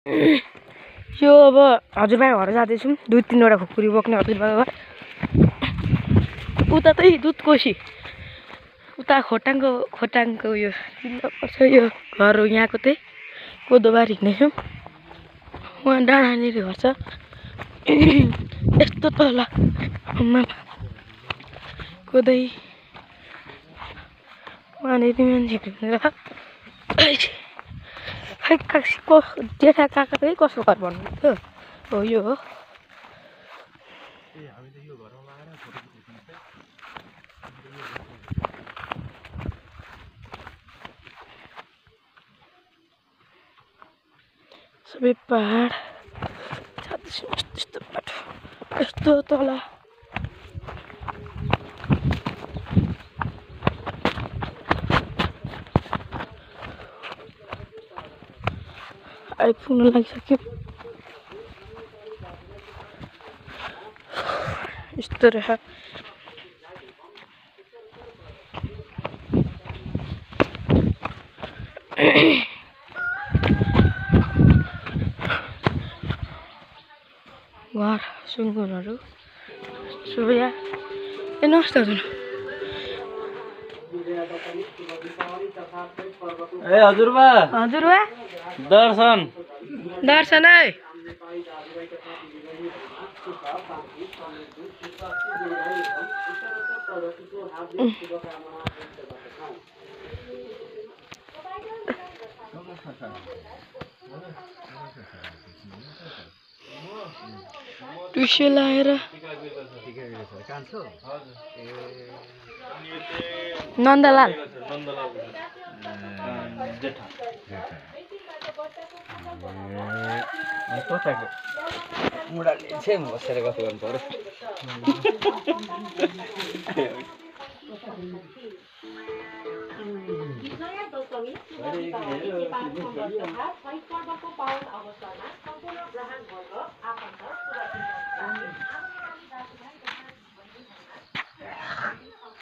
यो अब हजुरबाई घर जाँदैछौँ 2-3 वटा खुकुरी बोक्ने हजुरबाई घर उता चाहिँ दुधकोशी उता खोटाङको यो पर्छ यो घर हो यहाँको चाहिँ कोदोबारी हिँड्नेछौँ उहाँ डाँडानिर घर छ यस्तो तल कोदै वहाँनिर मान्छेहरू हिँडेर खै काकीको जेठा काकाकै कसो घर भन्नु थियो हो यो हो सबै पहाड यस्तो बाटो यस्तो तल आइपुग्न लागिसक्यो यस्तो रहेछ घर सुँगुरहरू सुया ए नमस्ते हजुर ए हजुरबा दर्शन है टुसे लाएर नन्दलाल मुडाले छेम बसेर गफ गर्नु पर्यो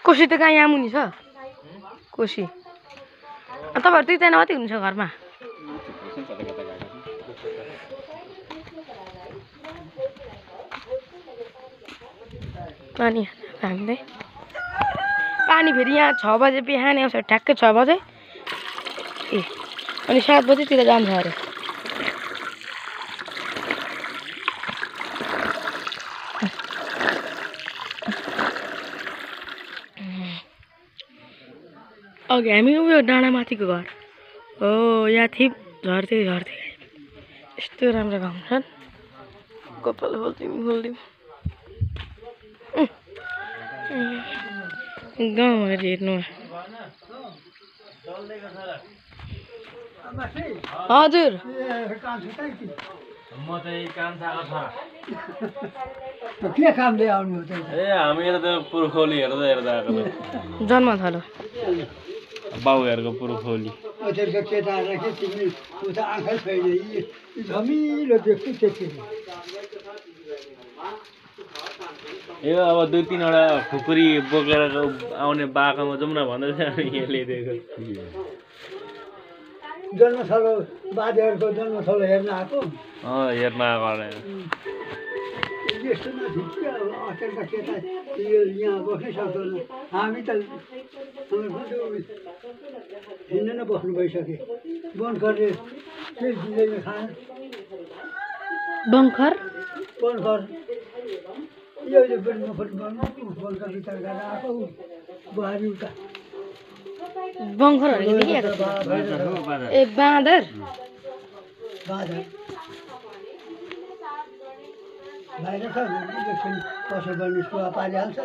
कोसी त कहाँ यहाँ मुनि छ कोसी तपाईँहरू दुईजना मात्रै हुनुहुन्छ घरमा पानी हाल्दै पानी फेरि यहाँ 6 बजे बिहान आउँछ ठ्याक्कै 6 बजे ए अनि 7 बजेतिर जान्छ अरे अघि हामी उयो डाँडामाथिको घर हो यहाँ थियौँ झर्थ्यो यस्तो राम्रो गाउँ छन् कपाल खोल्दिउँ गाउँहरू हेर्नु हजुर म चाहिँ कान्छाको छोरा के कामले आउनु ए हामीहरू त पुर्खौली हेर्दा आएको जन्म थलो बाउहरूको पुर्खौली त्यसको केटाहरूलाई के तिमी उता आँखा छैन धमिलो देख्छु त्यति यो अब 2-3 वटा खुकुरी बोकेर आउने बाटोमा जाउँ न भन्दै थियो यहाँ ल्याइदिएको जन्मथलो बाजेहरूको जन्मथलो हेर्न आएको हेर्न आएको यस्तो नठिक अचेलका केटा यो यहाँ बस्नै सक्दैन हामी त हिँड्न न बस्नु भइसके बनखरले के दिँदैन खाना बङ्खर यो बनखर विचार गरेर आएको बुहारी उता बङ्खरहरू ए बाँदर बाहिर छ कसो गर्ने सुवा पारिहाल्छ